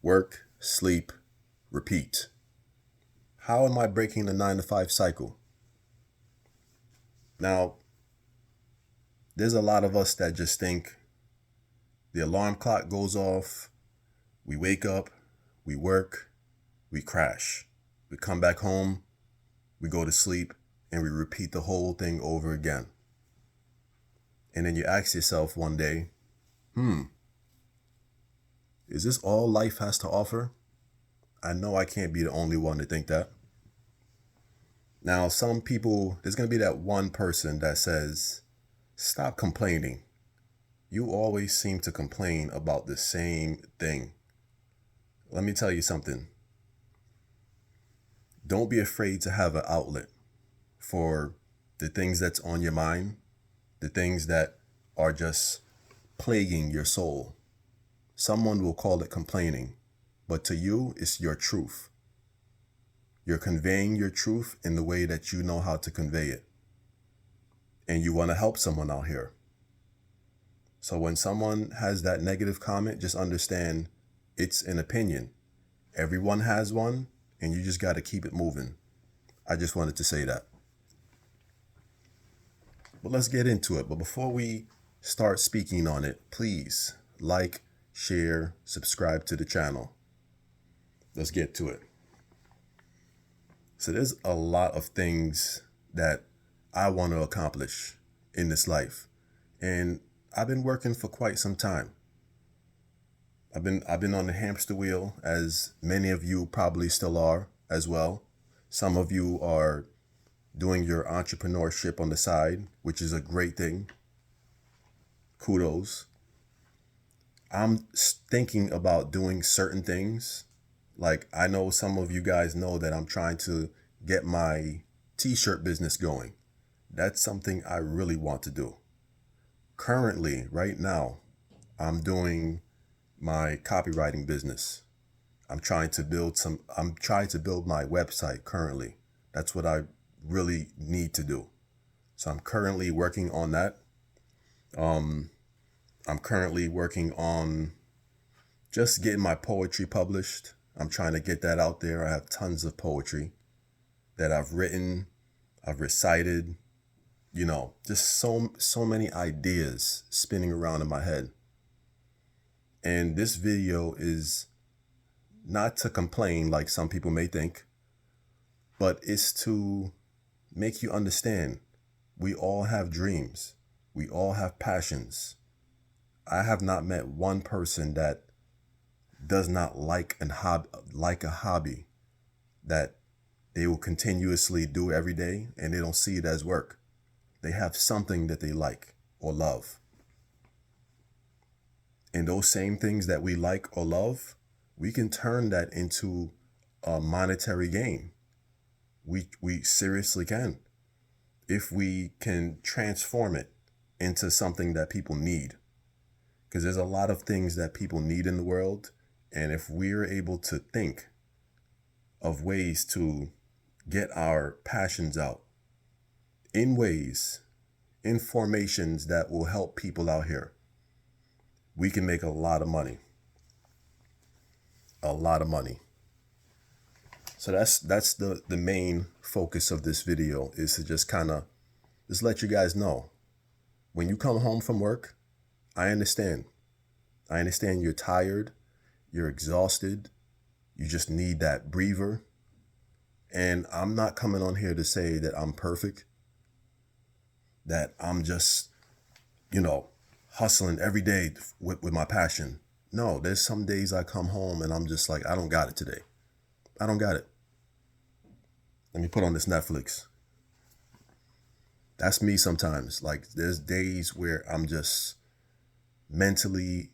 Work, sleep, repeat. How am I breaking the 9 to 5 cycle? Now, there's a lot of us that just think the alarm clock goes off, we wake up, we work, we crash. We come back home, we go to sleep, and we repeat the whole thing over again. And then you ask yourself one day, is this all life has to offer? I know I can't be the only one to think that. Now, some people, there's going to be that one person that says, stop complaining. You always seem to complain about the same thing. Let me tell you something. Don't be afraid to have an outlet for the things that's on your mind, the things that are just plaguing your soul. Someone will call it complaining, but to you, it's your truth. You're conveying your truth in the way that you know how to convey it. And you want to help someone out here. So when someone has that negative comment, just understand it's an opinion. Everyone has one, and you just got to keep it moving. I just wanted to say that. But let's get into it. But before we start speaking on it, please like, share, subscribe to the channel. Let's get to it. So there's a lot of things that I want to accomplish in this life. And I've been working for quite some time. I've been on the hamster wheel, as many of you probably still are as well. Some of you are doing your entrepreneurship on the side, which is a great thing. Kudos. I'm thinking about doing certain things. Like, I know some of you guys know that I'm trying to get my t-shirt business going. That's something I really want to do. Currently, right now, I'm doing my copywriting business. I'm trying to build my website currently. That's what I really need to do. So I'm currently working on that. I'm currently working on just getting my poetry published. I'm trying to get that out there. I have tons of poetry that I've written, I've recited, just so many ideas spinning around in my head. And this video is not to complain like some people may think, but it's to make you understand we all have dreams. We all have passions. I have not met one person that does not like a hobby that they will continuously do every day, and they don't see it as work. They have something that they like or love. And those same things that we like or love, we can turn that into a monetary gain. We seriously can. If we can transform it into something that people need. Because there's a lot of things that people need in the world. And if we're able to think of ways to get our passions out in formations that will help people out here, we can make a lot of money. A lot of money. So that's the main focus of this video, is to just let you guys know. When you come home from work, I understand. I understand you're tired, you're exhausted, you just need that breather. And I'm not coming on here to say that I'm perfect, that I'm just, hustling every day with my passion. No, there's some days I come home and I'm just like, I don't got it today. I don't got it. Let me put on this Netflix. That's me sometimes. Like, there's days where I'm just mentally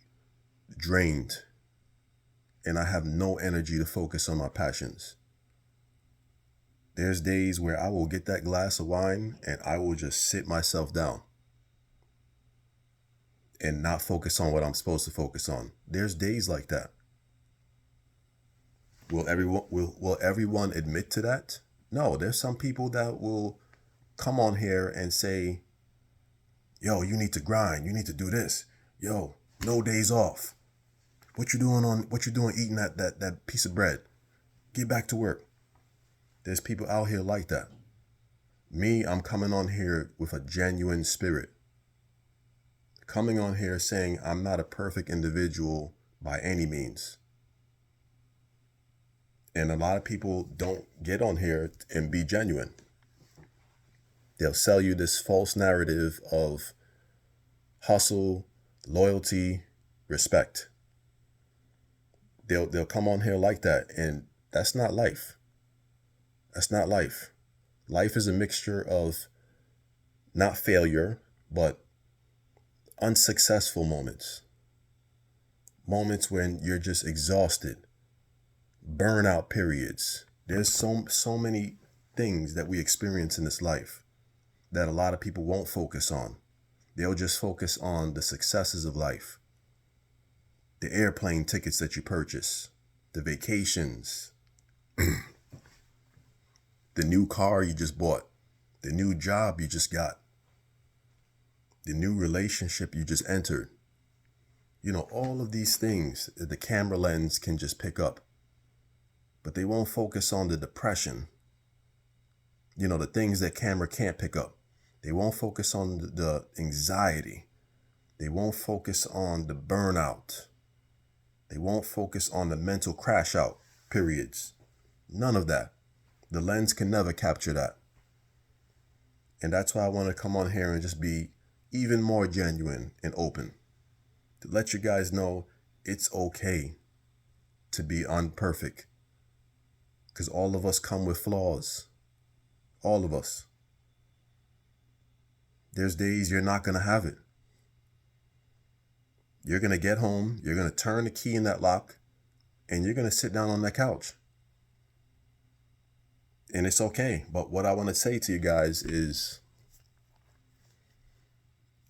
drained and I have no energy to focus on my passions. There's days where I will get that glass of wine and I will just sit myself down and not focus on what I'm supposed to focus on. There's days like that. Will everyone admit to that? No, there's some people that will come on here and say, yo, you need to grind, you need to do this. Yo, no days off. What you doing eating that piece of bread? Get back to work. There's people out here like that. Me, I'm coming on here with a genuine spirit. Coming on here saying I'm not a perfect individual by any means. And a lot of people don't get on here and be genuine. They'll sell you this false narrative of hustle, loyalty, respect. They'll come on here like that, and that's not life. That's not life. Life is a mixture of not failure, but unsuccessful moments. Moments when you're just exhausted. Burnout periods. There's so many things that we experience in this life that a lot of people won't focus on. They'll just focus on the successes of life. The airplane tickets that you purchase, the vacations, the new car you just bought, the new job you just got, the new relationship you just entered. All of these things that the camera lens can just pick up. But they won't focus on the depression, the things that camera can't pick up. They won't focus on the anxiety. They won't focus on the burnout. They won't focus on the mental crash out periods. None of that. The lens can never capture that. And that's why I want to come on here and just be even more genuine and open. To let you guys know it's okay to be unperfect. Because all of us come with flaws. All of us. There's days you're not going to have it. You're going to get home, you're going to turn the key in that lock, and you're going to sit down on that couch. And it's okay. But what I want to say to you guys is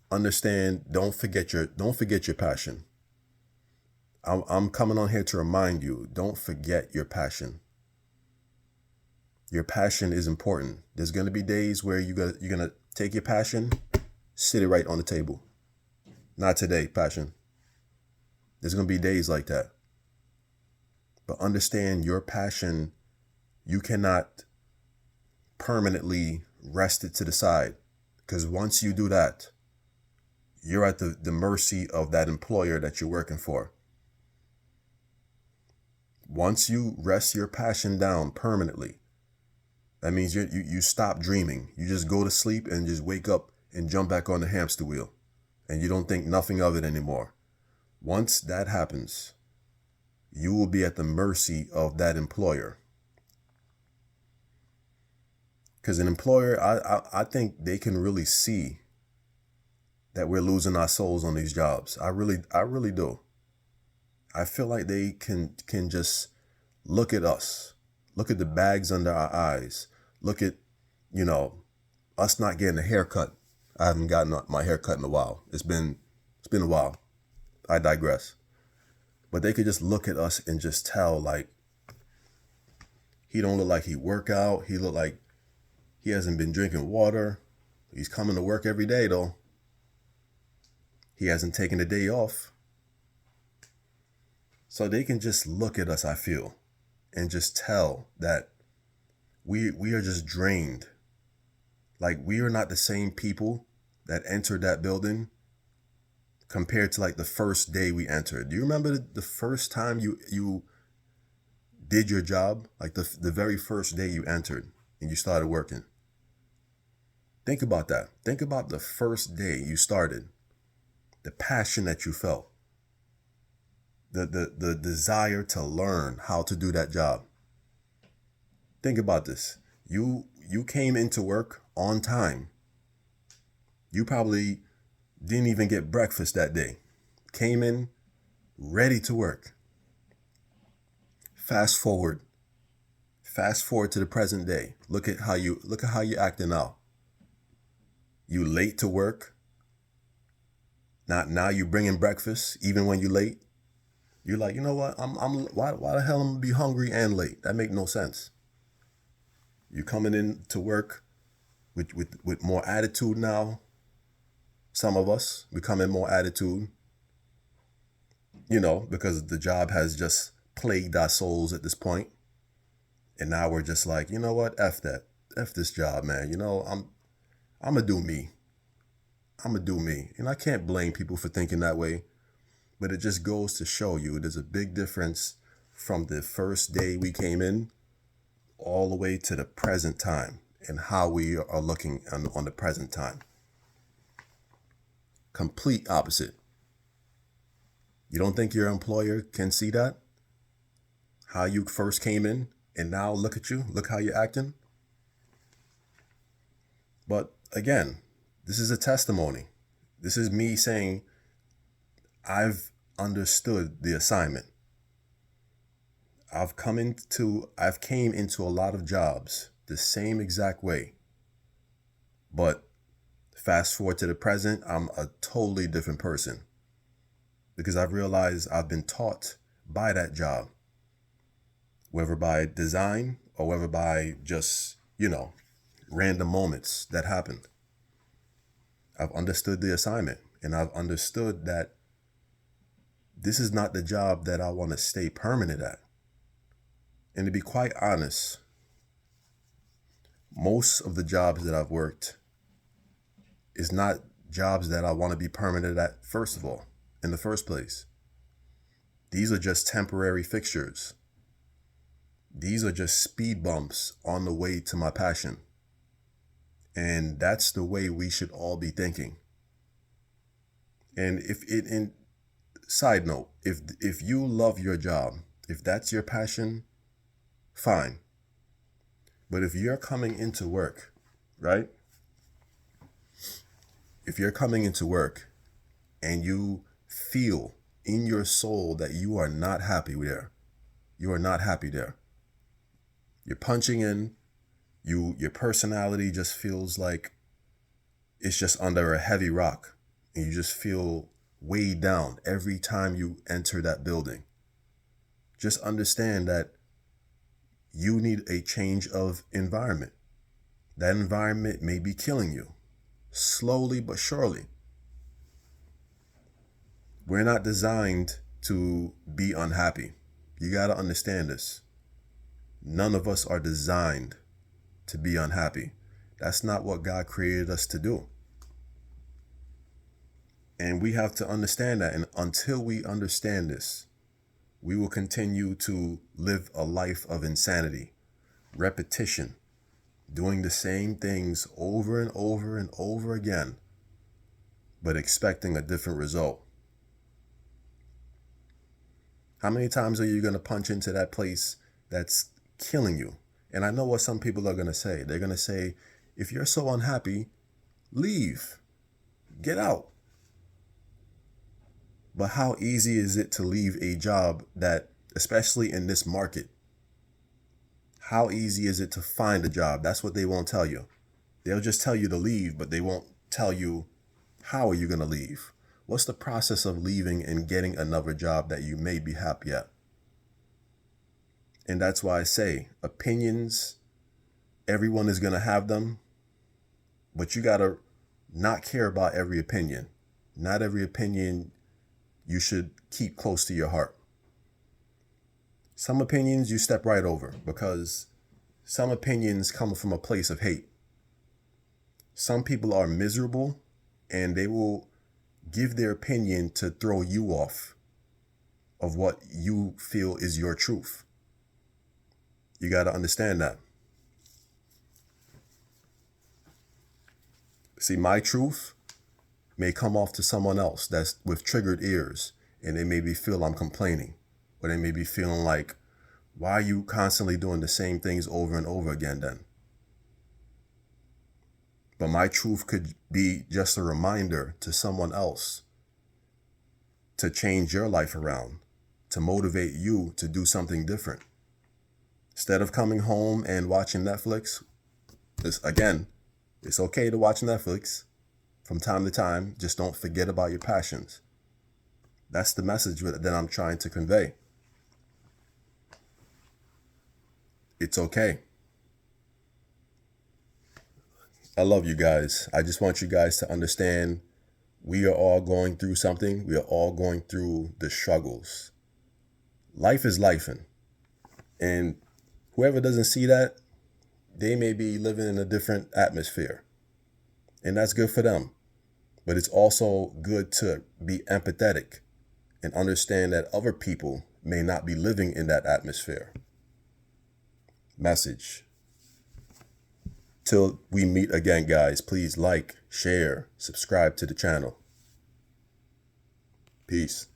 understand, don't forget your passion. I'm coming on here to remind you, don't forget your passion. Your passion is important. There's going to be days where you're going to take your passion, sit it right on the table. Not today, passion. There's going to be days like that. But understand your passion, you cannot permanently rest it to the side. Because once you do that, you're at the mercy of that employer that you're working for. Once you rest your passion down permanently, that means you stop dreaming. You just go to sleep and just wake up and jump back on the hamster wheel. And you don't think nothing of it anymore. Once that happens, you will be at the mercy of that employer. Because an employer, I think they can really see that we're losing our souls on these jobs. I really do. I feel like they can just look at us, look at the bags under our eyes, look at, us not getting a haircut. I haven't gotten my haircut in a while. It's been a while. I digress. But they could just look at us and just tell, like, he don't look like he work out. He look like he hasn't been drinking water. He's coming to work every day, though. He hasn't taken a day off. So they can just look at us, I feel, and just tell that we are just drained. Like, we are not the same people that entered that building compared to like the first day we entered. Do you remember the first time you did your job? Like the very first day you entered and you started working. Think about that. Think about the first day you started. The passion that you felt. The desire to learn how to do that job. Think about this. You came into work on time. You probably didn't even get breakfast that day. Came in ready to work. Fast forward to the present day. Look at how you acting now. You late to work. Now you bringing breakfast even when you late. You're like, you know what? Why the hell I'm gonna be hungry and late? That make no sense. You coming in to work with more attitude now. Some of us, we come in more attitude. because the job has just plagued our souls at this point. And now we're just like, you know what? F that. F this job, man. I'm gonna do me. I'm gonna do me. And I can't blame people for thinking that way, but it just goes to show you there's a big difference from the first day we came in all the way to the present time and how we are looking on the present time. Complete opposite. You don't think your employer can see that? How you first came in and now look at you, look how you're acting. But again, this is a testimony. This is me saying I've understood the assignment. I've came into a lot of jobs the same exact way. But fast forward to the present, I'm a totally different person because I've realized I've been taught by that job, whether by design or whether by just, random moments that happened. I've understood the assignment and I've understood that this is not the job that I want to stay permanent at. And to be quite honest, most of the jobs that I've worked is not jobs that I want to be permanent at, first of all, in the first place. These are just temporary fixtures. These are just speed bumps on the way to my passion. And that's the way we should all be thinking. And side note, if you love your job, if that's your passion, fine. But if you're coming into work, right? If you're coming into work and you feel in your soul that you are not happy there, you are not happy there. You're punching in, your personality just feels like it's just under a heavy rock, and you just feel weighed down every time you enter that building. Just understand that you need a change of environment. That environment may be killing you, slowly but surely. We're not designed to be unhappy. You got to understand this. None of us are designed to be unhappy. That's not what God created us to do. And we have to understand that. And until we understand this, we will continue to live a life of insanity, repetition, doing the same things over and over and over again, but expecting a different result. How many times are you going to punch into that place that's killing you? And I know what some people are going to say. They're going to say, if you're so unhappy, leave, get out. But how easy is it to leave a job that, especially in this market, how easy is it to find a job? That's what they won't tell you. They'll just tell you to leave, but they won't tell you how are you going to leave? What's the process of leaving and getting another job that you may be happy at? And that's why I say opinions, everyone is going to have them, but you got to not care about every opinion. Not every opinion you should keep close to your heart. Some opinions you step right over because some opinions come from a place of hate. Some people are miserable and they will give their opinion to throw you off of what you feel is your truth. You got to understand that. See, my truth may come off to someone else that's with triggered ears, and they maybe feel I'm complaining, or they may be feeling like, why are you constantly doing the same things over and over again then? But my truth could be just a reminder to someone else to change your life around, to motivate you to do something different. Instead of coming home and watching Netflix, it's okay to watch Netflix from time to time. Just don't forget about your passions. That's the message that I'm trying to convey. It's okay. I love you guys. I just want you guys to understand We are all going through something. We are all going through the struggles. Life is lifing. And whoever doesn't see that, they may be living in a different atmosphere. And that's good for them. But it's also good to be empathetic and understand that other people may not be living in that atmosphere. Message. Till we meet again, guys, please like, share, subscribe to the channel. Peace.